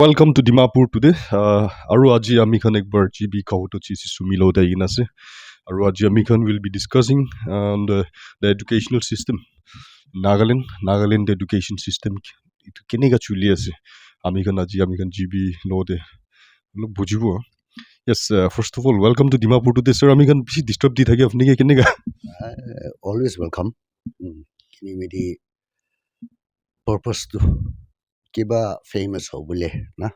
Welcome to Dimapur today. Aru aji amikhan ekbar GB kahoto chisi sumilo da inase. Aru aji amikhan will be discussing on the educational system. Nagaland education system. Itu kene ga chuli ase. Amikhan GB lo de. Look bujibo. Yes, first of all, welcome to Dimapur today, sir. Amikhan bishi disturb di thaki apni ke kene ga. Always welcome. Kini medi purpose tu kiba famous ho bole na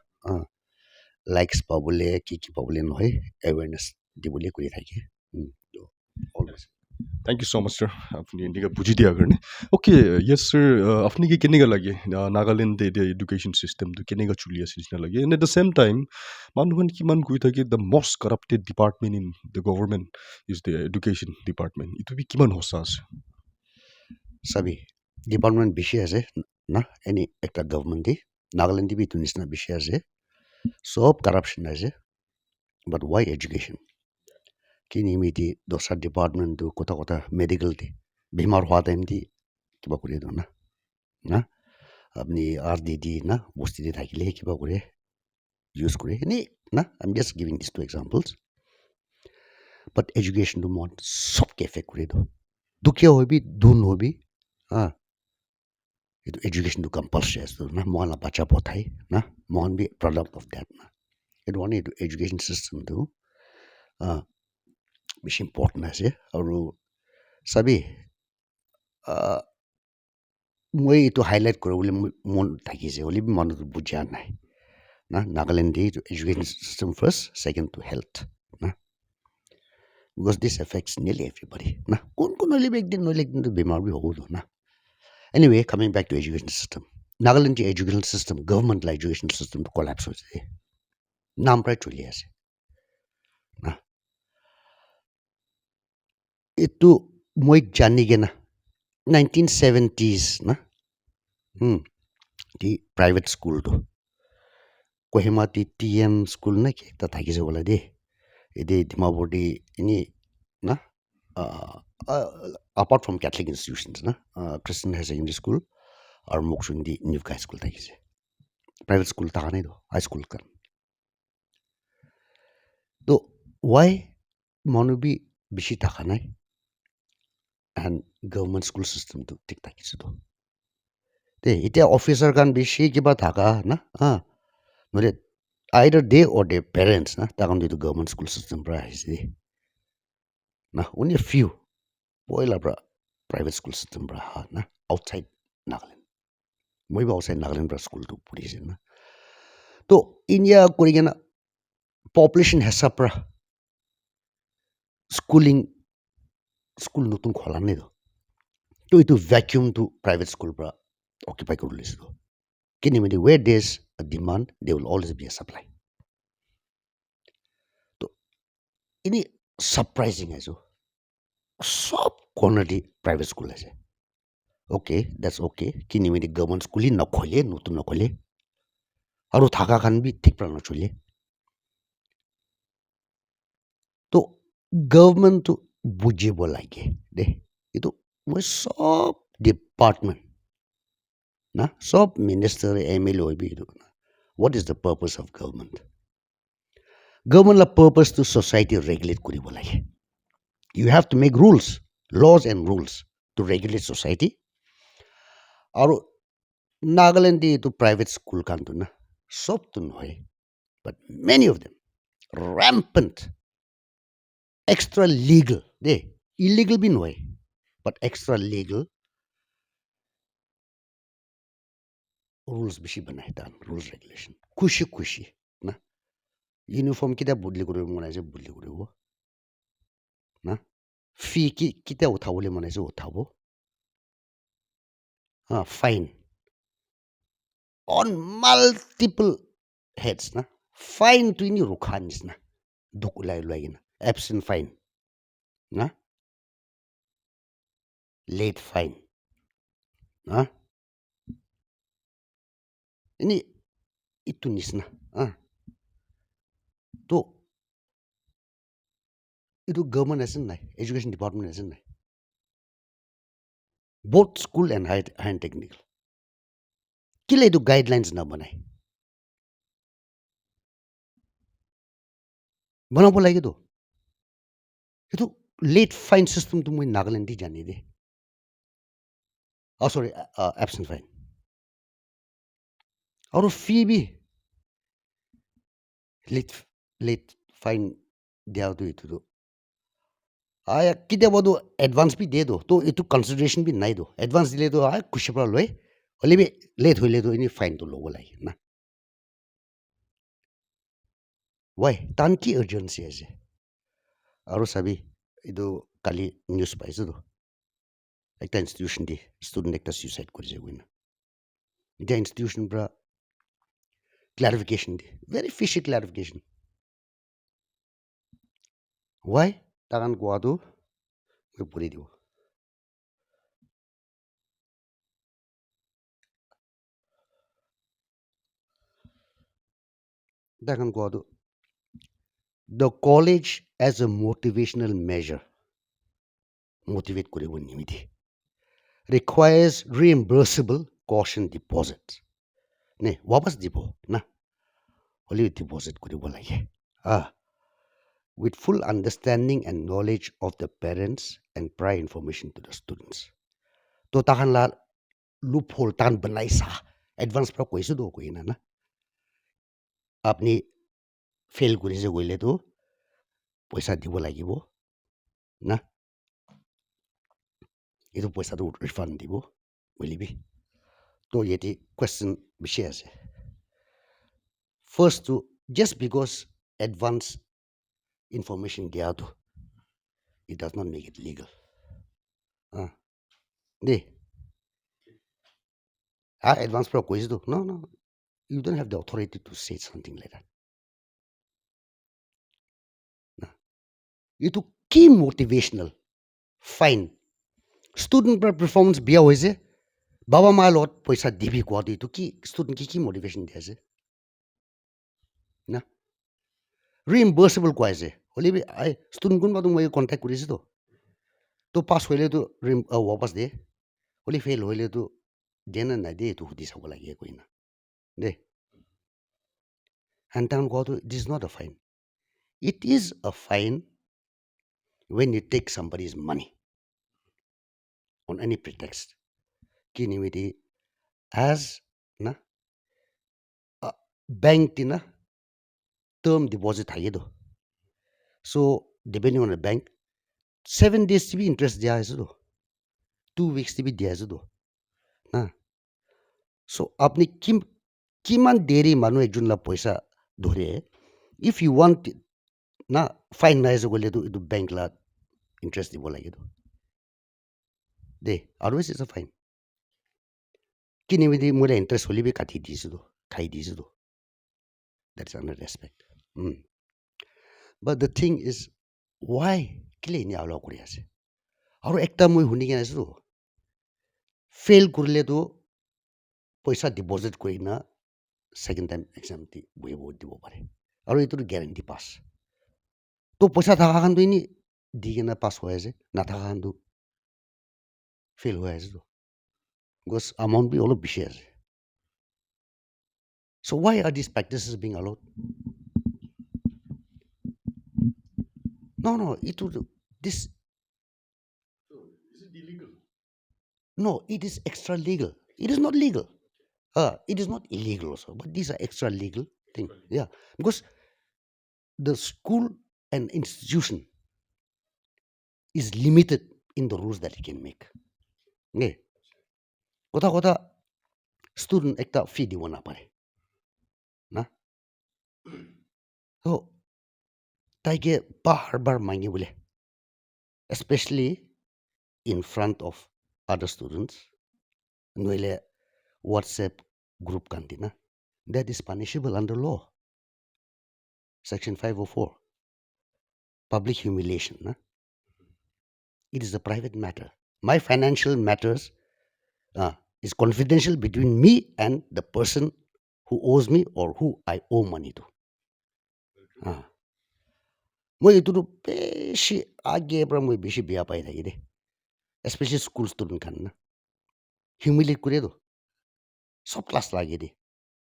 likes pa bole ki pa bole no hai awareness di bole kuri thaki. So, always. Thank you so much, sir. Apni indiga buji diya karne. Okay, yes, sir. Apni ke kene ga lage Nagaland the education system to kene ga chuli ase nisna lage. And at the same time, manuhan ki man kui thaki the most corrupted department in the government is the education department. Itu bi kiman hosa ase. Sabi department bishi ase na any ekta government di Nagaland di bi tu nisna bishi ase. Sob corruption ase. But why education? Kini medi dosa department tu kota medical di bimar hua time di kiba kuri do na apni RDD na bosti di thakile kiba kuri use kuri ni na I'm just giving these two examples. But education to mon sob ke effect kuri do dukia hobi dun hobi itu education to compulsory as to na mohon la bacha pothai na mohon be product of that na it one itu education system to bishi important ase aru sabi moi itu highlight kore bole mon thakise holi bi mon bujha nai na Nagaland di education system first second to health na because this affects nearly everybody na kun holi bi ekdin holi ekdin to bimar bi hobo do na anyway coming back to education system Nagaland education system government la education system to collapse hoise naam prai chuli ase na itu moi jani gena 1970s na di private school to Kohima ti TM school na ki ta thakise bola de ede Dimapur di ini na apart from Catholic institutions na Christian high secondary school or Mokshun di New High School thakise private school ta kanai do high school kan to why monubi bishi ta kanai and government school system to tik thakise do te ite officer kan bishi kiba thaka na nole either they or their parents na takam to government school system pra aise na only a few boila pra private school system pra na outside Nagaland moi ba outside Nagaland pra school to puri na to India kurigena population hesa pra schooling school nutun khola ne do to itu vacuum to private school pra occupy korulis do kini medi where there's a demand there will always be a supply to ini surprising aso sob corner di private school ase okay that's okay kini medi government school na khole nutun na khole aru thaka khan bi thik pra na chule to government to bujibo lage de itu moi sob department na sob minister MLA oibi do what is the purpose of government la purpose to society regulate kuribo lage you have to make rules laws and rules to regulate society aru Nagaland di to private school kan tu na sob tu noy but many of them rampant extra legal de illegal bi noy but extra legal rules bishi banai dan rules regulation kushi na uniform kita budli kore mona je budli kore wo na fee ki kita uthabo le mona je uthabo fine on multiple heads na fine to ini rukhanis na dukulai lagina absent fine na late fine na ini itu nisna to itu government asin nai education department asin nai both school and high and technical kila itu guidelines na banai बनाबो লাগে তো সেইটো late fine সিস্টেমটো মই নাগালেণ্ডে জানি দে সৰি এবসেন্ট fine আৰু ফি be late late fine দিয়াটো এইটোতো কেতিয়াবাতো এডভান্স বি দিয়ে তো তো এইটো কনচিডাৰেশ্যন বি নাই তো এডভান্স দিলেতো খুচিৰ পৰা লৈ হ'লে বি লেট হ'লেতো এনেই ফাইনটো ল'ব লাগে না ৱাই তান কি আৰ্জেঞ্চি আছে আৰু চাবি এইটো কালি নিউজ পাইছোতো একটা ইনষ্টিটিউশ্যন দি ষ্টুডেণ্ট একটা ছুইচাইড কৰিছে গৈ না এতিয়া ইনষ্টিটিউশ্যনৰ পৰা ক্লাৰিফিকেশ্যন দি ভেৰি ফিছি ক্লাৰিফিকেশ্যন ৱাই তাকান কোৱাটো মই পঢ়ি দিব তাকান কোৱাটো the college as a motivational measure motivate কৰিব নিমিতে requires reimbursable caution deposit নে वापस দিব না হ'লে ডিপজিট কৰিব লাগে ah with full understanding and knowledge of the parents and prior information to the students to tahan la loophole tan banai sa advance pra কৈছো তো কই না না আপনি ফেল কৰিছে গইলে তো পইচা দিব লাগিব না এইটো পইচাটো ৰিফাণ্ড দিব বুলিবি তো ইয়াতে কুৱেশ্যন বেছি আছে first to just because advance information দিয়াটো it does not make it legal দেই advance পৰা কৈছো তো no no you don't have the authority to say something like that এইটো কি motivational fine student পৰা performance বেয়া হৈছে বাবা মাৰ লগত পইচা দিবি কোৱাটো এইটো কি ষ্টুডেণ্ট কি মোটিভেশ্যন দি আছে না ৰিইম্বাৰ্চেবল কৈ আছে হ'লে ষ্টুডেণ্ট কোনোবাটো মই কণ্টেক্ট কৰিছোঁ তো পাছ হ'লেতো ৱাপাছ দিয়ে হ'লে ফেইল হ'লেতো দিয়ে নে নাই দিয়ে এইটো সুধি চাব লাগে কৈ না দেই এণ্ড তান কোৱাটো it is not a fine it is a fine when you take somebody's money on any pretext কিনিমিতি as na bank tina term deposit থাকেতো so depending on the bank 7 days to be interest দিয়া আছে তো 2 weeks to be দিয়া আছে তো না so আপনি কিমান দেৰি মানুহ একজনলা পইচা ধৰে if you want না ফাইন নাই আছে গ'লে তো এইটো বেংক লা ইণ্টাৰেষ্ট দিব লাগে তো দে আদাৰৱাইজ ইটছ আ ফাইন কিনিমিতি মোৰ ইণ্টাৰেষ্ট হ'লে বি কাটি দিছোঁ তো খাই দিছোঁ তো দ্যাটছ আনাৰ respect but the thing is Y কেলে এনে আলাও কৰি আছে আৰু একটা মই শুনি কেনে আছোঁ ফেইল কৰিলেতো পইচা ডিপজিট কৰি না ছেকেণ্ড টাইম এক্সাম দি বহিব দিব পাৰে আৰু এইটোতো গেৰেণ্টি পাছ তো পইচা থকাখানটো এনেই দি কেনে পাছ হৈ আছে নাথাকাখানটো ফেইল হৈ আছে তো গছ এমাউণ্ট বি অলপ বেছি আছে so' why are this practices being allowed No, no, it would this no, it is extra legal. It is not legal. It is not illegal also, but these are extra legal thing. Yeah, because the school and institution is limited in the rules that it can make. Okay, kota kota student ekta fee di wana pare, na. So, taike bar mangi bole, especially in front of other students. Noile WhatsApp group kantina. That is punishable under law. Section 504. Public humiliation. Na? It is a private matter. My financial matters is confidential between me and the person who owes me or who I owe money to. মই এইটোতো বেছি আগেৰ পৰা মই বেছি বেয়া পাই থাকি দেই স্পেচিয়েলি স্কুল ষ্টুডেণ্ট খান না হিউমিলেট কৰে তো সব ক্লাছ লাগে দেই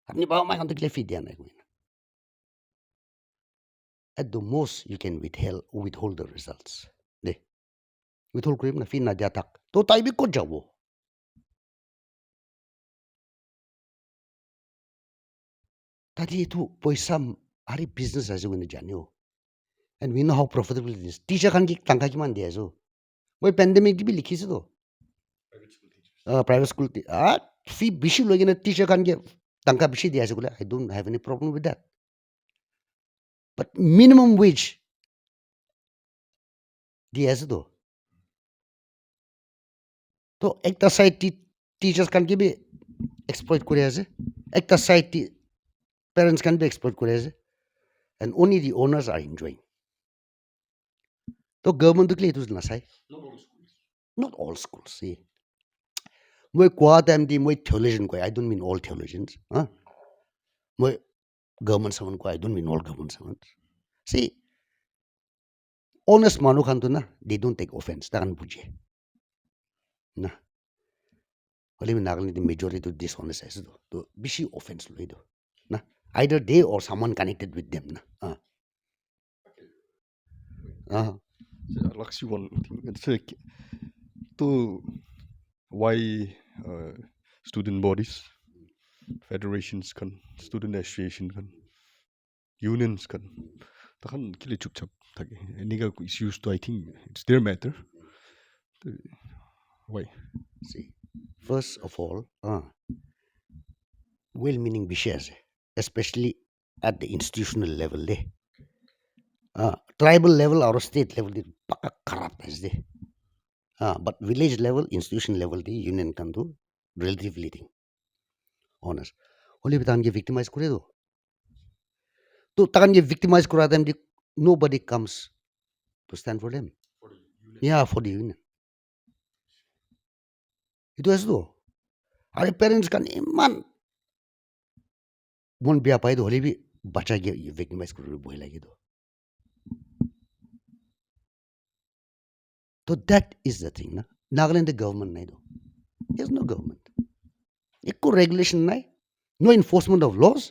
আপনি বাবা মাই খান দেখিলে ফি দিয়া নাই at the most you can withhold the results. De withhold krim na fin na dia tak. To tai bi ko jawo. Tadi itu poisa hari business aja guna janyo. And we know how profitable it is. Teacher kan ki tangka ki man dia so. Woi pandemic di bi likhi se to. Private school fee bishi logi na teacher kan ki tangka bishi dia se gula. I don't have any problem with that. But minimum wage dia se to. तो एक side teachers can be exploit करे আছে एक side parents can be exploit करे আছে and only the owners are enjoying तो government के लिए तो ना साइ not all schools see मैं क्या टाइम दी मैं theologian को I don't mean all theologians मैं government someone को I don't mean all government someone see honest मानो खान तो ना they don't take offense ताकन बुझे ना होली में Nagal the majority to dishonest है तो बिशी offense लो इधो ना either they or someone connected with them na I'll ask you one thing. It's like, to why student bodies, federations kan, student association kan, unions kan, takan kili chupchap thake. Niga issues to I think it's their matter. Why? see first of all well-meaning bishes especially at the institutional level de tribal level or state level de paka corrupt is de but village level institution level de union can do relatively thing honest only bitan ge victimize kore do to takan ge victimize kora them de nobody comes to stand for them yeah for the union itu es do our parents kan iman bon biya pai do holi bi bacha ge victimize kore boy lagi do so that is the thing na Nagaland the government nai do there's no government eco regulation nai no enforcement of laws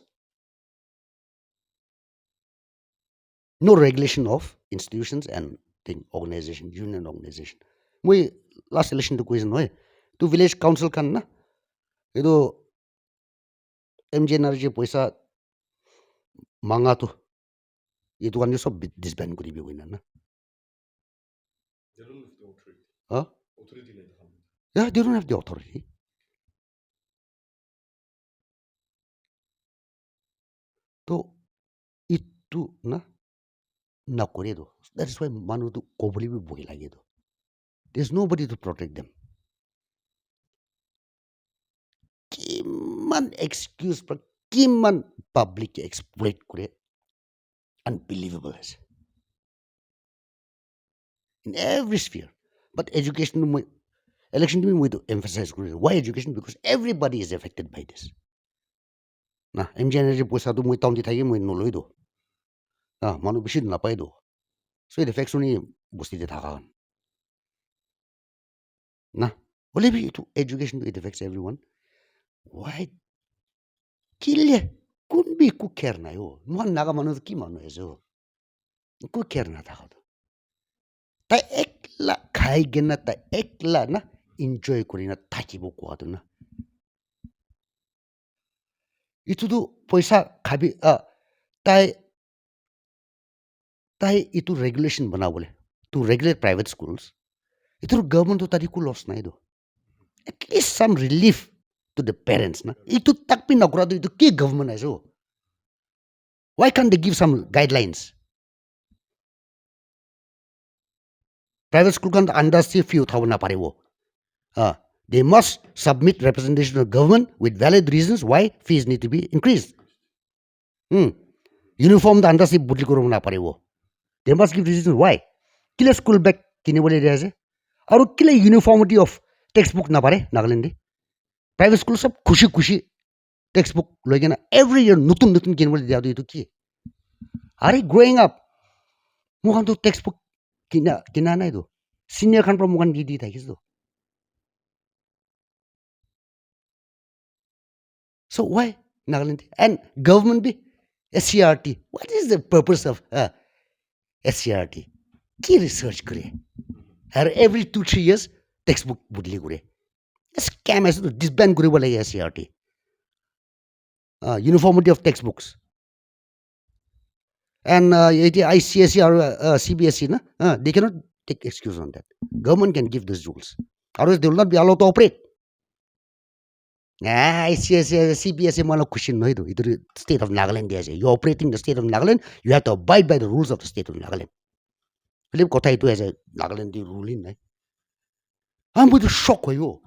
no regulation of institutions and thing organization union organization moi last election to question hoy to village council kan na edo mj energy paisa manga to itu kan sob disband kuri bi hoina na They don't have the authority. huh Authority like that. yeah they don't have the authority to itu na kore do that is why manu to koboli bi boy lage do there's nobody to protect them kiman excuse per kiman public exploit करे unbelievable is in every sphere but education election to me we to emphasize why education because everybody is affected by this na mj energy poisa to moi taunti thagi moi noloi do manu bishi na pai do so it affects only busti de thaga na only be to education it affects everyone why kille kun bi ku care na yo nuan naga manu ki manu ezo ku care na thaga ta ekla khaigena ta ekla na enjoy kurina thakibo kwa na itu paisa khabi tai tai itu regulation banabole to regulate private schools itu government to tari ku loss nai do at least some relief to the parents na itu tak pin nakura do itu ki government aiso why can't they give some guidelines private school kan under see few thawna parewo they must submit representation to government with valid reasons why fees need to be increased uniform the under see budli koro na parewo they must give reasons why kile school bag kinibole dia ase aru kile uniformity of textbook na pare Nagaland private school sab khushi khushi textbook logena every year nutun nutun kinibole dia do itu ki are growing up mukan to textbook kina nai do senior kan pro mukan di thakis do so why Nagaland and government be SCRT what is the purpose of SCRT K research करे और every 2-3 years textbook बदली करे scam ऐसे तो disband करे बोला ये SCRT uniformity of textbooks and ICSE or CBSE na they cannot take excuse on that. Government can give these rules, otherwise they will not be allowed to operate. ICSE CBSE malo question no idu state of Nagaland dia you operating the state of Nagaland you have to abide by the rules of the state of Nagaland. Film kota itu as a Nagaland di ruling nai. I'm with shock yo.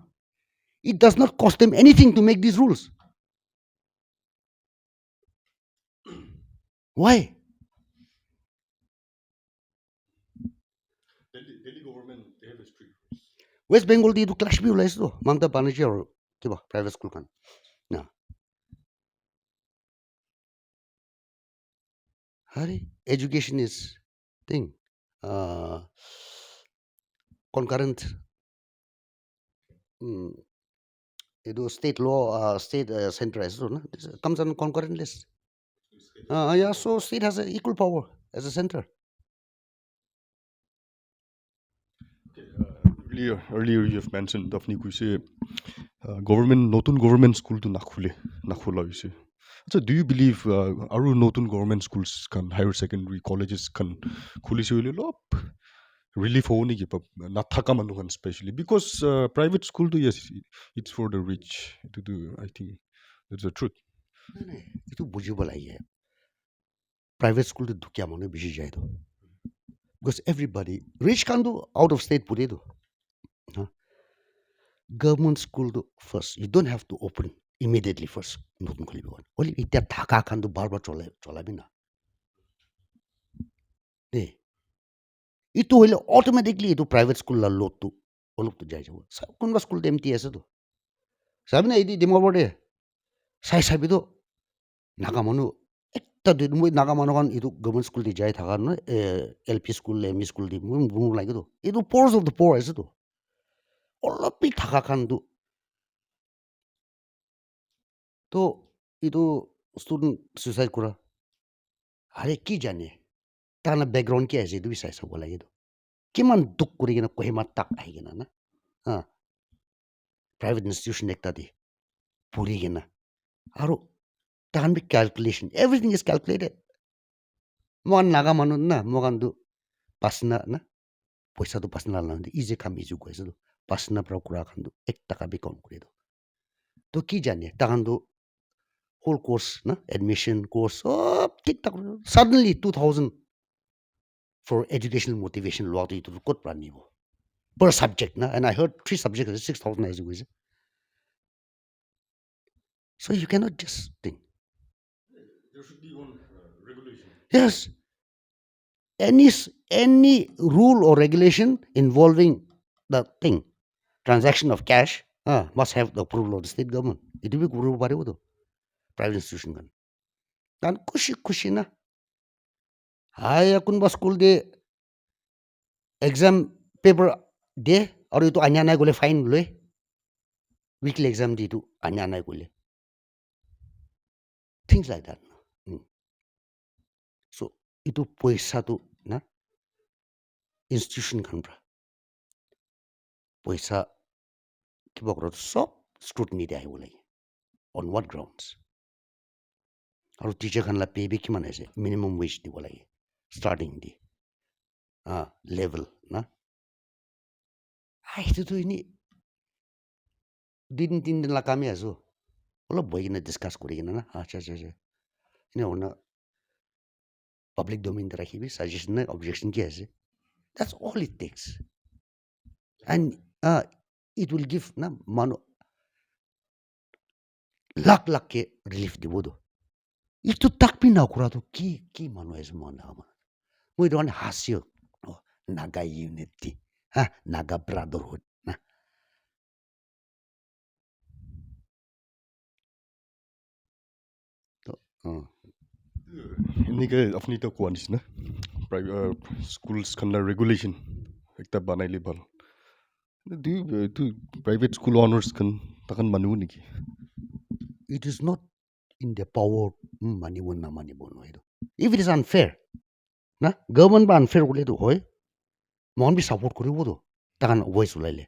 It does not cost them anything to make these rules. Why? Delhi government they have a strict rules. West Bengal di itu clash bi ulai itu Mamta Banerjee or kiba private school kan. Nah, hari education is thing concurrent itu state law state centralized no? This comes on concurrent list. Yeah, so state has a equal power as a center. Okay, earlier you have mentioned Daphne Kuise government নতুন government school to নাখোলা হৈছে আচ্ছা do you believe আৰু নতুন government schools kan higher secondary colleges kan খুলিছে বুলি অলপ relief হ'ব নেকি নাথাকা মানুহখন especially because private school to yes it's for the rich to I think that's the truth এইটো বুজিব লাগে private school to দুখীয়া মানুহ বেছি যায় তো because everybody rich can do out of state put it government school to first you don't have to open immediately first নতুন খুলিব only এতিয়া ঢাকা খান তো বারবার চলাবি না দেই ইটো হইলে অটোমেটিকলি এইটো প্ৰাইভেট স্কুলৰ লোডটো অলপটো যাই যাব কোনোবা স্কুলটো এমটি আছে তো চাবি না এইটো ডিমাপুৰতে চাবিতো নাগা মানুহ একটা দুই মই নাগা মানুহখন এইটো গভৰ্ণমেণ্ট স্কুল দি যাই থকা নহয় LP স্কুল ME স্কুল দি মোৰ লাগেতো এইটো প'ৰ্স অফ দ্য প'ৰ আছেতো অলপ বি থকা খানটো তো এইটো ষ্টুডেণ্ট চুইচাইড কৰা আৰে কি জানে তাৰ বেকগ্ৰাউণ্ড কি আছে এইটো বি চাই চাব লাগেতো কিমান দুখ কৰি কিনে কহিমাত তাক আহি কিনে না প্ৰাইভেট ইনষ্টিটিউশ্যন একটা দি পঢ়ি কিনে আৰু তাহান বি ক্যালকুলেশন এভরিথিং ইজ ক্যালকুলেটেড মন নাগা মানুহ না মগানটো পাসনা না পইচাটো পাসনা লান ইজে কাম ইজু কৈছে তো পাসনা পৰা কুৰা খানটো 1 টাকা বি কম কৰি দো তো কি জানে তাহানটো হোল কোর্স না এডমিশন কোর্স সব ঠিকঠাক suddenly 2000 for educational motivation law to কত পৰা নিব per subject na and I heard 3 subjects 6000 as you কৈছে so you cannot just think there should be one regulation yes any rule or regulation involving the thing transaction of cash must have the approval of the state government it will be guru paribo to private institution kan dan kushi na aya kunba school de exam paper de aru itu anya nai gole fine loi weekly exam di tu anya nai gole things like that so itu paisa tu na institution kan pra paisa kiba koro sab scrutiny de ahibo lagi on what grounds আৰু teacher খানলা pay B কিমান আছে minimum ways দিব লাগে starting দি level না সেইটোতো এনেই 2-3 দিন কামি আছো অলপ বহি কিনে ডিছকাছ কৰি কিনে না আচ্ছা এনে হ'ল না পাব্লিক ডোমেইনতে ৰাখিবি ছাজেশ্যন নাই অবজেকশ্যন কি আছে that's all it takes and it will give na মানুহ লাখ ৰিলিফ দিব তো itu takpi na kurato ki mano es mana ama we don't hasio naga unity naga brotherhood na to এনেকে আপনি তো কোৱা নিচিনা স্কুলছ খানলা ৰেগুলেশ্যন একটা বানাইলে ভাল প্ৰাইভেট স্কুল অনাৰ্ছ খান তাখান মানিব নেকি it is not in the power manibo na manibo no if it is unfair না গভর্নমেন্ট বা আনফেয়াৰ কৰিলেতো হয় মন বি ছাপোৰ্ট কৰিবতো তাহান ভইচ ওলাইলে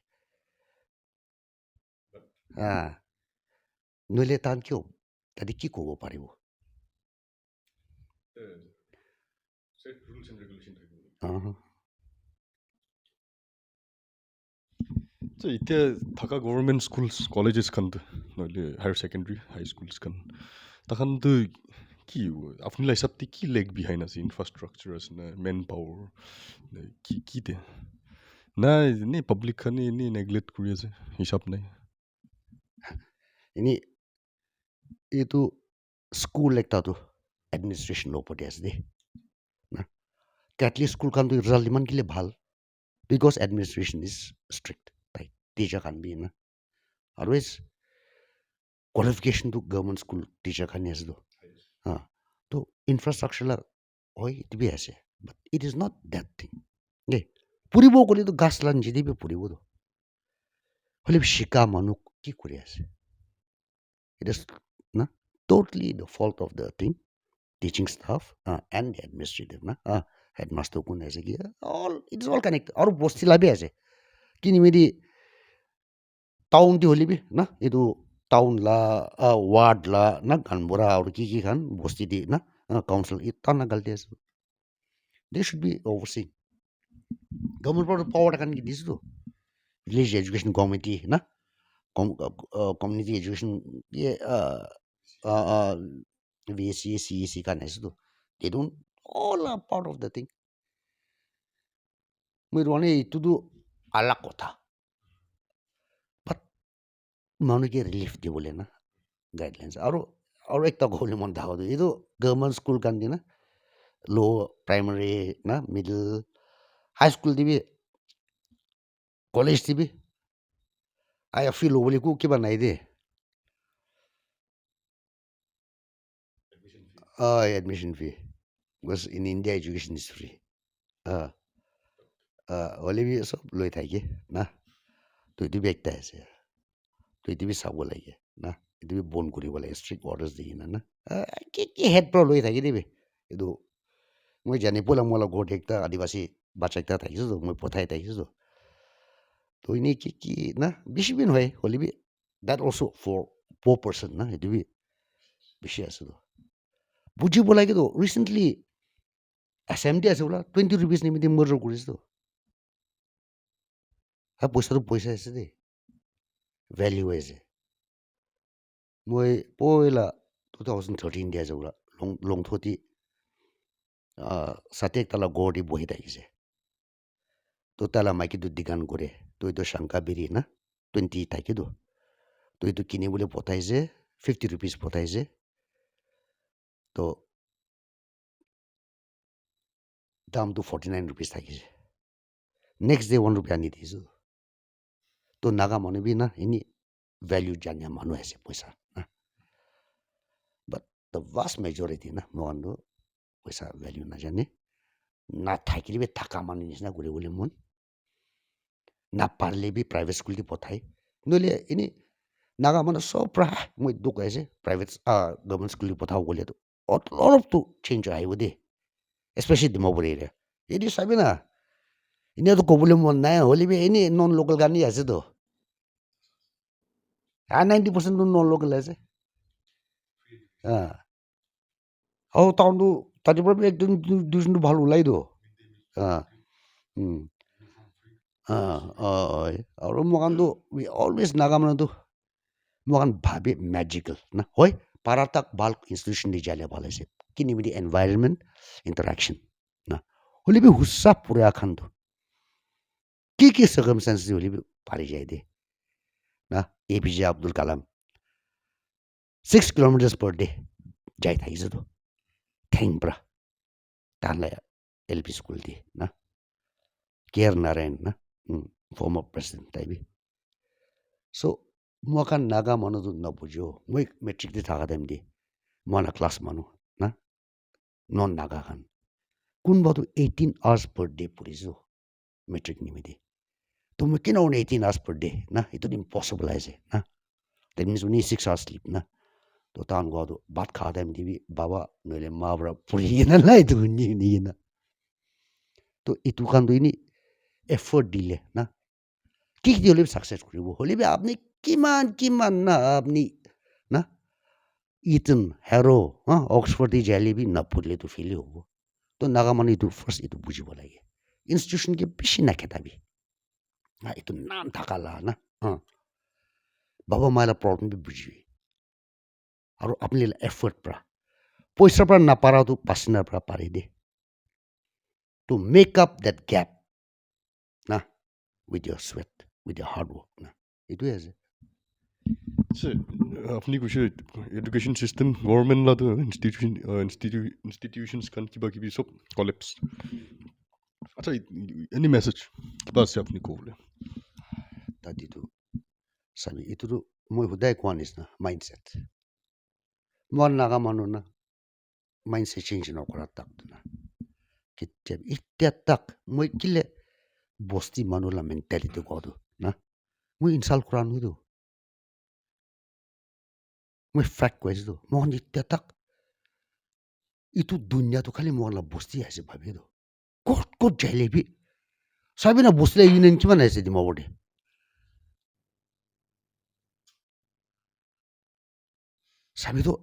নহ'লে তাহান কিয় তাতে কি ক'ব পাৰিব So এতিয়া থাকা গভৰ্ণমেণ্ট স্কুলছ কলেজেছ খান নহ'লে হায়াৰ ছেকেণ্ডেৰী হাই স্কুলছ খান তাখানতো কি আপোনাৰ হিচাপতে কি লেগ বিহাইণ্ড আছে ইনফ্ৰাষ্ট্ৰাকচাৰ আছে না মেন পাৱাৰ কি কি দে নাই এনেই পাব্লিক খানে এনেই নেগলেক্ট কৰি আছে হিচাপ নাই এনেই এইটো স্কুল একটাতো এডমিনিষ্ট্ৰেশ্যনৰ ওপৰতে আছে দেই না কেটলি স্কুলখনতো ৰিজাল্ট ইমান কিলে ভাল বিকজ এডমিনিষ্ট্ৰেশ্যন ইজ ষ্ট্ৰিক্ট তাই টিচাৰ খান বি না আদাৰৱাইজ কোৱালিফিকেশ্যনটো গভৰ্ণমেণ্ট স্কুল টিচাৰ খানি আছেতো তো ইনফ্ৰাষ্ট্ৰাকচাৰ হয় এইটো বি আছে but it is not that thing দেই ফুৰিব গ'লেতো গাছ লান যিদিবি ফুৰিবতো হ'লে শিকা মানুহ কি কৰি আছে ইট ইজ না totally the fault of the thing teaching staff and the administrative na headmaster kun aise ki all it is all connected aur bosti labi ase kini medi town di holibi na edu town la ward la na ganbora aur ki khan bosti di na council itana galti ase they should be overseeing government power kan ki disu village education committee na community education ye VC, CEC kan aise to they don't all are part of the thing মই মানে এইটোতো আলাগ কথা বাট মানুহে relief দিবলৈ না guidelines আৰু একটা গ'লে মন থাকোঁ এইটো গভৰ্ণমেণ্ট স্কুল কান দি না ল' প্ৰাইমাৰী না মিডল হাই স্কুল দিবি কলেজ দিবি আই ফি ল'বলৈ কিবা নাই দেই admission Phi because in India education is free হ'লে বি চব লৈ থাকে না তো এইটো বি একটা আছে তো এইটো বি চাব লাগে না এইটো বি বন্ধ কৰিব লাগে ষ্ট্ৰিক্ট অৰ্ডাৰ্ছ দি কিনে না কি হেড পৰা লৈ থাকি দিবি এইটো মই জানি পোৱা মোৰ ঘৰত একটা আদিবাসী বাচ্চা একটা থাকিছোঁ মই পঠাই থাকিছোঁ তো এনেই কি না বেছি বি নহয় হ'লে বি that also' for poor person না সেইটো বি বেছি আছে বুজিব লাগেতো ৰিচেণ্টলি এছেম্বলি আছে বোলা 20 rupees নিমিত্তে মৰ্ডাৰ কৰিছেতো পইচাটো পইচা আছে দেই ভেলিউ আছে মই পইলা 2013 দিয়া আছে বোলা লংথতি ছাতে তালা গড় দি বহি থাকিছে তো তালা মাইকীটো দিগান কৰে তো এইটো শংকা বিৰি না 20 থাকেতো তো এইটো কিনিবলৈ পঠাইছে 50 rupees পঠাইছে তো দামটো 49 rupees থাকিছে নেক্সট ডে 1 rupee আনি দিছোঁ তো নাগা মানুহ বি না এনে ভেলিউ জানিয়া মানুহ আছে পইচা না বাট দ্য ভাষ্ট মেজৰিটি না মহানটো পইচা ভেলিউ নাজানে নাথাকিলে বি থাকা মানুহ নিচিনা কৰিবলৈ মন নাপাৰিলে বি প্ৰাইভেট স্কুল দি পঠায় নহ'লে এনেই নাগা মানুহ চব প্ৰায় মই দুখ আছে প্ৰাইভেট গভৰ্ণমেণ্ট স্কুল দি পঠাব গ'লেতো অলপতো চেঞ্জ আহিব দেই স্পেচিয়েলি ডিমাপুৰ এৰিয়া এইটো চাবি না এনেইতো ক'বলৈ মন নাই হ'লে বি এনেই নন লোকেল গান আছেতো 90% নন লোকেল আছে আৰু টাউনটো তাতে পৰা একদিন দুদিনটো ভাল ওলাইতো আৰু মকানটো অলৱেজ নাগা মানুহটো মকান ভাবি মেজিকেল না হয় পাৰা তাক ভাল ইনষ্টিটিউশ্যন দি যালে ভাল হৈছে কিনিমিদি এনভাইৰনমেণ্ট ইণ্টাৰেকশ্যন না হ'লে বি হুচ্চা পুৰা খানটো কি চাৰ্কামষ্টেঞ্চ হ'লে বি পাৰি যায় দে না APJ Abdul Kalam 6 kilometers per day যাই থাকিছেতো ঠেং পৰা তাহলে LP স্কুল দি না KR নাৰায়ণ না former president তাইবি so মই নাগা মানুহটো নবুজো মই মেট্ৰিক দি থকা টাইম দি মই ক্লাছ মানুহ না নন নাগা খান কোনোবাটো 18 hours per day পঢ়িছোঁ মেট্ৰিক নিমিদি তো মই কেনে 18 hours per day না এইটো ইম্পচিবল আছে না that means only 6 hours sleep na to tan go do bat kha dem dibi baba noile ma bra puri na lai tu ni na তো এইটো কামটো ইনি এফৰ্ট দিলে না কি হ'লে ছাকচেছ কৰিব হ'লে আপুনি কিমান কিমান না আপুনি না ইটন হেৰ' অক্সফৰ্ড যাইলে নপঢ়িলেতো ফেইলে হ'ব তো নাগা মানুহ এইটো ফাৰ্ষ্ট এইটো বুজিব লাগে ইনষ্টিটিউশ্যনকে বেছি নাখেদাবি এইটো নাম থাকালা না বাবা মায়েলা প্ৰব্লেমটো বুজিবি আৰু আপুনি এফৰ্ট পৰা পইচাৰ পৰা নাপাৰাটো পাচিনাৰ পৰা পাৰি দে to make up that gap না with your sweat with your hard work না এইটোৱে আছে আপুনি কৈছে এডুকেশ্যন চিষ্টেম গভৰ্ণমেণ্ট লাটো ইনষ্টিটিউশ্যনছ খান কিবা কিবি চব কলেপছ আচ্ছা এনি মেছেজ কিবা আছে আপুনি ক'বলৈ তাত এইটো চাবি এইটোতো মই সদায় কোৱা নিচিনা মাইণ্ডছেট মই নাগা মানুহ না মাইণ্ডছেট চেঞ্জ নকৰা তাকতো না কেতিয়াবা এতিয়া তাক মই কিলে বস্তি মানুহলা মেণ্টেলিটি কওঁতো না মই ইনচাল্ট কৰা নহয়তো মই ফেক্ট কৈছোঁ মই এতিয়া তাক এইটো দুনিয়াটো খালি মই অলপ বস্তি আছে ভাবিতো ক'ত ক'ত যাইলেবি চাবি না বস্তিলে ইউনিয়ন কিমান আছে ডিমাপুৰতে চাবিতো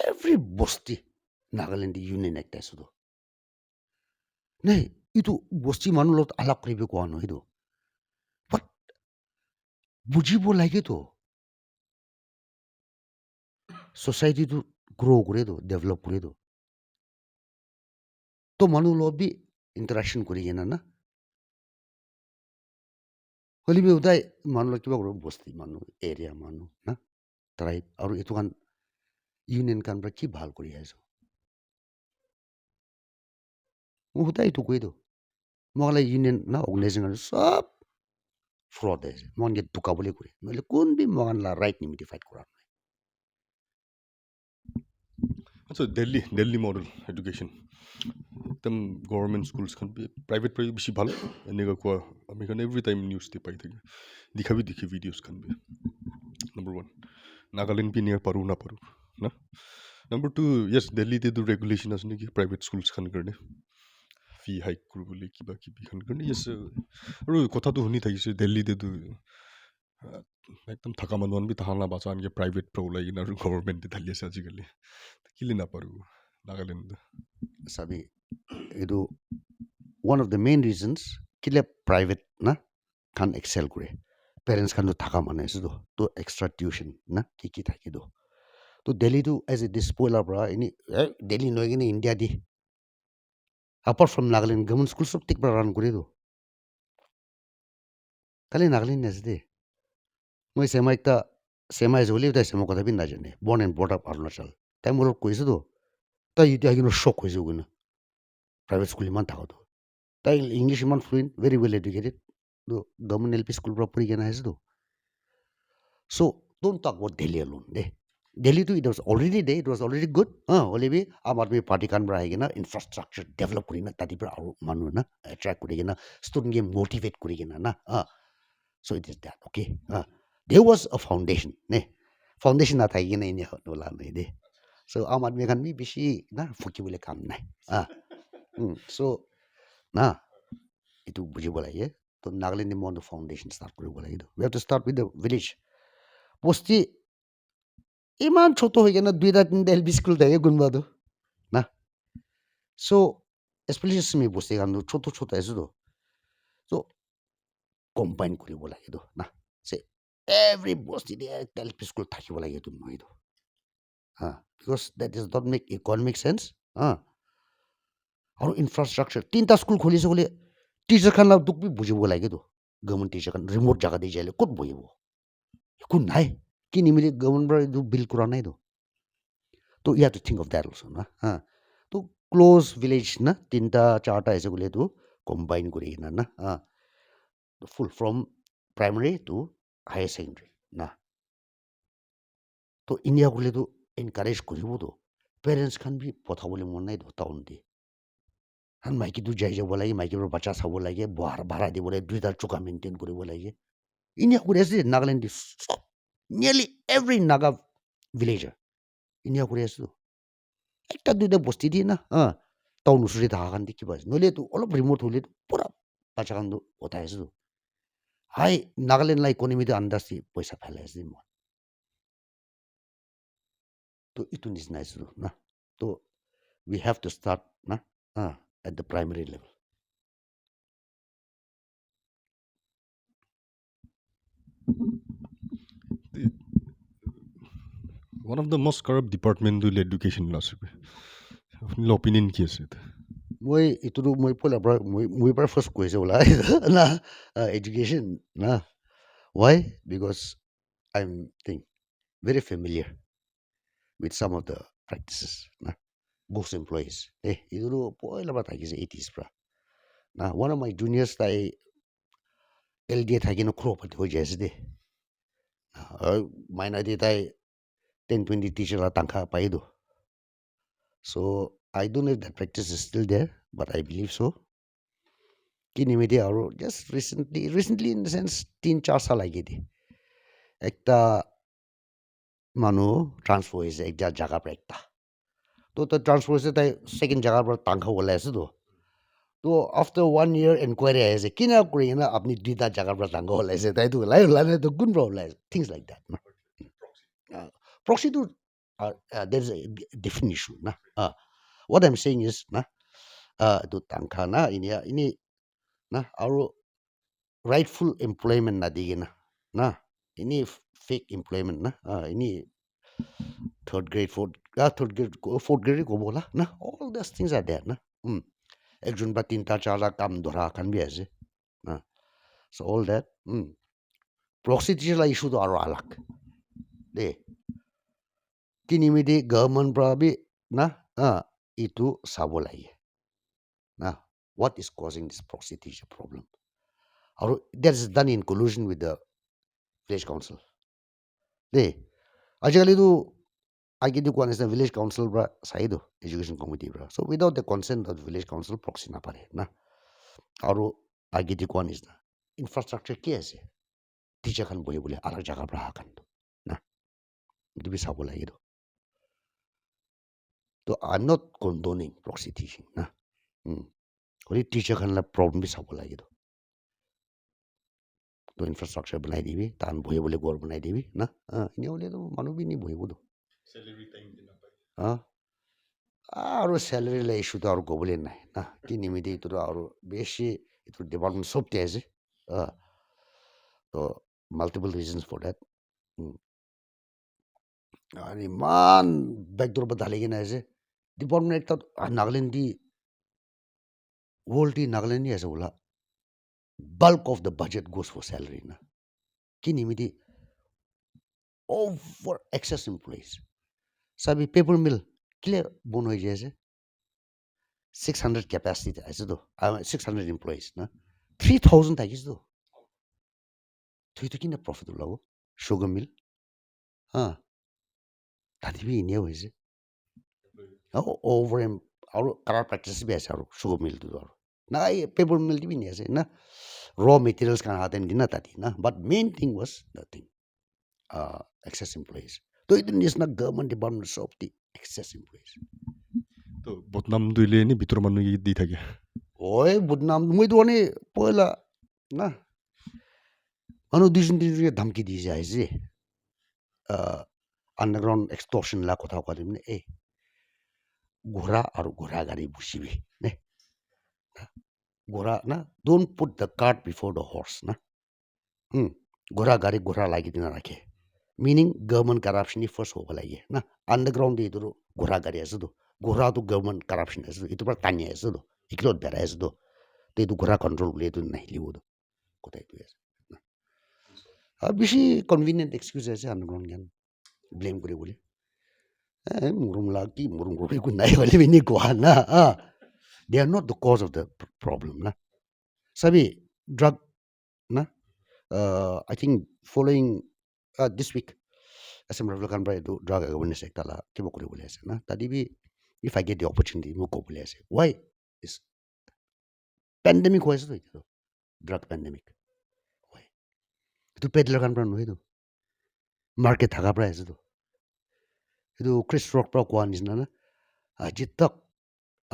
এভৰি বস্তি নাগালেণ্ড ইউনিয়ন একটা আছে তো নাই এইটো বস্তি মানুহ লগত আলাপ কৰিব কোৱা নহয় এইটো বাট বুজিব লাগেতো ছ'চাইটিটো গ্ৰ' কৰেতো ডেভেলপ কৰেতো তো মানুহ লগত বি ইণ্টাৰেকশ্যন কৰি কিনে না হ'লে বি সদায় মানুহ লগত কিবা কৰিব বস্তি মানুহ এৰিয়া মানুহ না ট্ৰাইব আৰু এইটো কান ইউনিয়ন কান পৰা কি ভাল কৰি আছো মই সদায় এইটো কৈ দিওঁ মই ইউনিয়ন না অৰ্গেনাইজেশ্যন চব ফ্ৰড আছে মন গেট ঢুকাবলৈ কৰে নহ'লে কোন বি মগান লা ৰাইট নিমিডিফাইড কৰা আচ্ছা দিল্লী মডেল এডুকেশ্যন একদম গভৰ্ণমেণ্ট স্কুলছ খান প্ৰাইভেট পৰা বেছি ভাল এনেকুৱা কোৱা আমি খান এভৰি টাইম নিউজতে পাই থাকে দেখাবি দেখি ভিডিঅ'জ খান বি নম্বৰ ওৱান নাগালেণ্ড পিনে পাৰোঁ নাপাৰোঁ না নম্বৰ টু য়েছ দিল্লীতেতো ৰেগুলেশ্যন আছে নেকি প্ৰাইভেট স্কুলছ খান কাৰণে ফি হাইক কৰিবলৈ কিবা কিবি খান কাৰণে য়েছ আৰু কথাটো শুনি থাকিছোঁ দিল্লীতেতো একদম থকা মানুহ বি তাহা নাবাচা আনকি প্ৰাইভেট পৰা ওলাই কিনে আৰু গভৰ্ণমেণ্টে ঢালি আছে আজিকালি কিলে নাপাৰোঁ নাগালেণ্ড চাবি এইটো one of the main reasons কিলে প্ৰাইভেট না খান এক্সেল কৰে পেৰেণ্টছ খানটো থকা মানুহ আছে তো এক্সট্ৰা টিউশ্যন না কি থাকিতো তো দিল্লীটো এজ এ ডিছপইলাৰ পৰা এনেই দিল্লী লৈ কিনে India the apart from Nagaland government school চব ঠিক পৰা ৰান কৰেতো খালি নাগালেণ্ড আছে দে মই চেমা একটা চেমা আছে বুলি তাই চেমা কথা বি নাজানে বৰ্ণ এণ্ড বৰ্ড আপ অৰুণাচল তাই মোৰ লগত কৈছেতো তাই এতিয়া আহি কিনে শ্বক হৈছোঁ কিনে প্ৰাইভেট স্কুল ইমান থাকোঁতো তাই ইংলিছ ইমান ফ্লুৱেণ্ট ভেৰি ৱেল এডুকেটেড তো গভৰ্ণমেণ্ট এল পি স্কুলৰ পৰা পঢ়ি কিনে আহিছেতো so' don't talk about Delhi alone they দিল্লীটো it was already they it was already good হ'লে বি আম আদমি পাৰ্টি খান পৰা আহি কিনে ইনফ্ৰাষ্ট্ৰাকচাৰ ডেভেলপ কৰি না তাতে পৰা আৰু মানুহ না এট্ৰেক্ট কৰি কিনে ষ্টুডেণ্টকে মটিভেট কৰি কিনে না so' it is that okay there was a foundation ne foundation nathaki kena ini nola nai de so aam admi khan bi beshi na fuki bole kam nai so na itu bujibo lage to Nagaland mon foundation start koribo lage we have to start with the village posti iman choto hoy kena duita tinta LP school thake gunba do na so especially simi posti kan choto choto asu do so combine koribo lage do na say every bosty there LP school থাকিব লাগে তো নহয়তো because that does not make economic sense আৰু infrastructure তিনিটা school খুলিছে বুলি teacher খান তোক B বুজিব লাগেতো গভৰ্ণমেণ্ট টিচাৰ খান ৰিমোট জাগা দি যাইলে ক'ত বহিব একো নাই কি নিমিলি গভৰ্ণমেণ্ট পৰা এইটো বিল কৰা নাইতো তো you have to think of that also না তো ক্ল'জ ভিলেজ না তিনিটা চাৰটা আছে বুলি এইটো কম্বাইন কৰি কিনে না full from primary to higher secondary না তো ইণ্ডিয়া গ'লেতো এনকাৰেজ কৰিবতো পেৰেণ্টছ খান বি পঠাবলৈ মন নাইতো টাউন দি কাৰণ মাইকীটো যাই যাব লাগে মাইকীবোৰ বাচ্চা চাব লাগে ভাড়া দিব লাগে দুইটা চোকা মেইনটেইন কৰিব লাগে ইণ্ডিয়া কৰি আছে নাগালেণ্ড চব নিয়াৰলি এভৰি নাগা ভিলেজাৰ ইণ্ডিয়া কৰি আছো একটা দুইটা বস্তি দিয়ে না tau nu suri ta kan dikhi bas nole tu olop remote hole pura pacha kan do hota hai su hai Nagaland la economy de andar si paisa phala hai mo to itun is nice na to we have to start na at the primary level. The- One of the most corrupt department will education philosophy. Opinion কি আছে এটা? Moi itu tu moi pola bra moi bra first question wala na education na why because I'm think very familiar with some of the practices na ghost employees itu tu pola bra thaki 80s bra na one of my juniors tai LD thaki no crop ho jaise de maina de tai 10-20 teacher la tangkha pai do so I don't know if that practice is still there but I believe so kini media aru just recently in the sense 3-4 साल lagi di ekta manu transfer hoise ek jaga par ekta to transfer hoise tai second jaga par tangkha wala ase to after 1 year inquiry aise kina kuri na apni duita jaga par tangkha wala ase tai tu lai la to gun bro lai things like that na proxy to there is a different issue na what I'm saying is na to tangkha na ini na aru rightful employment na digina na ini fake employment na ini third grade third grade fourth grade ko bola na all those things are there na ekjon ba tinta charta kam dhora kan bi ase na so all that proxy teacher la issue to aro alak de kinimidi government pra bi na itu sabo lagi na what is causing this proxy teacher problem or that is done in collusion with the village council de ajali tu agi di kwan is the village council bra saido education committee bra so without the consent of the village council proxy na pare na aru agi di kwan is na infrastructure ke ase teacher kan bohi bole alag jaga bra kan na itu bi sabo lagi do so I'm not condoning proxy teaching na only teacher kan la problem bi sabo lagi do to infrastructure banai dibi tan bohi bole gor banai dibi na ini bole to manu bi ni bohi bodo Salary time din na pai. আরো salary issue তো আর গোবলে নাই না কি নিমিতে তো আরো বেশি itu department সব আছে তো multiple reasons for that আর ইমান ব্যাকডোর বা ঢালে কিনা আছে ডিপার্টমেন্ট একটা নাগাল্যান্ড দি world di নাগাল্যান্ড আছে বলা bulk of the budget goes for salary na কি নিমিতে over excess employees sabi paper mill clear bon হয়ে যায়ছে 600 capacity আছে তো 600 employees na 3000 থাকিস তো তুই তো কিনা প্রফিট ওলাব সুগার মিল তাতে বি ইনে হয়েছে over আৰু কালাৰ প্ৰেক্টিছ বি আছে আৰু সুগাৰ মিলটো আৰু না এই পেপাৰ মিলটো বি নি আছে না ৰ মেটেৰিয়েলছ কান হাতেন দি না তাতে না but main thing was the thing excess employees তো এইটো নিচিনা গভৰ্ণমেণ্ট ডিপাৰ্টমেণ্ট চব দি এক্সেছ এমপ্লয়িজ তো বদনাম দিলে নি ভিতৰ মানুহ দি থাকে ঐ বদনাম মইতো মানে পয়লা না মানুহ দুজন তিনিজনকে ধমকি দি যায় যে আণ্ডাৰগ্ৰাউণ্ড এক্সটৰ্শ্যন লা কথা কোৱা মানে এই ঘোঁৰা আৰু ঘোঁৰা গাড়ী বুজিবি নে ঘোঁৰা না don't put the cart বিফোৰ the horse না ঘোঁৰা গাড়ী ঘোঁৰা লাগি দিন ৰাখে মিনিং গভৰ্ণমেণ্ট কাৰাপশ্যন ফাৰ্ষ্ট হ'ব লাগে না আণ্ডাৰগ্ৰাউণ্ড এইটো ঘোঁৰা গাড়ী আছে তো ঘোঁৰাটো গভৰ্ণমেণ্ট কাৰাপশ্যন আছে এইটোৰ পৰা টানি আছে তো ইকলত বেৰাই আছে তো এইটো ঘোঁৰা কণ্ট্ৰল বুলি এইটো নাহিলিব তো কথা এইটোৱে আছে আৰু বেছি কনভিনিয়েণ্ট এক্সকিউজ আছে আণ্ডাৰগ্ৰাউণ্ড জ্ঞান ব্লেম কৰি বুলি মুৰুম লাগ কি মুৰুম কৰি একো নাই হ'লে পিনি কোৱা না they are not the cause of the problem na sabi drug na I think following this week asam revolution by do drug awareness ekta la kibo kori bole ase na tadi bi if I get the opportunity mo ko bole ase why is pandemic hoise to drug pandemic why to peddler kan pra nohi to market thaga pra ase to itu chris rock pra kwa nisna na jitak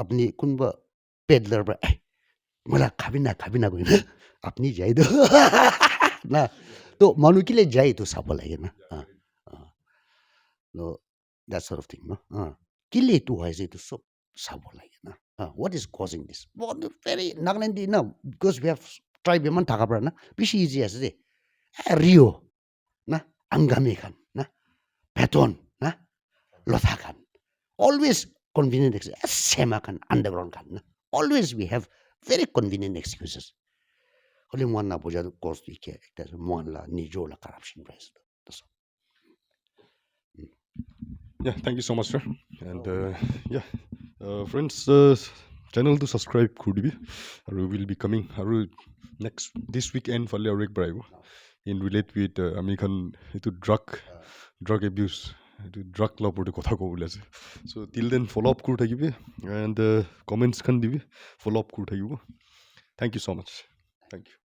अपनी कुनबा peddler बा मलाई खाबिना गइन अपनी जाई दो ना तो मनु किले जाई तो सापो लाग्यो ना no that sort of thing no kile tu hai je to सब sabo lagi na what is causing this what very Nagaland na because we have tribe man thaka bra na bishi easy as de rio na angami khan na beton na lotha khan always convenient sema khan underground khan na always we have very convenient excuses hole mon na boja cause tu ke ekta mon la nijo la corruption price that's all. Yeah, thank you so much, sir. And yeah, friends, channel to subscribe could be. We will be coming next this weekend for Rick Bribe in relate with American to drug abuse. To drug law put a so till then follow up could and comments can follow up could thank you so much. Thank you.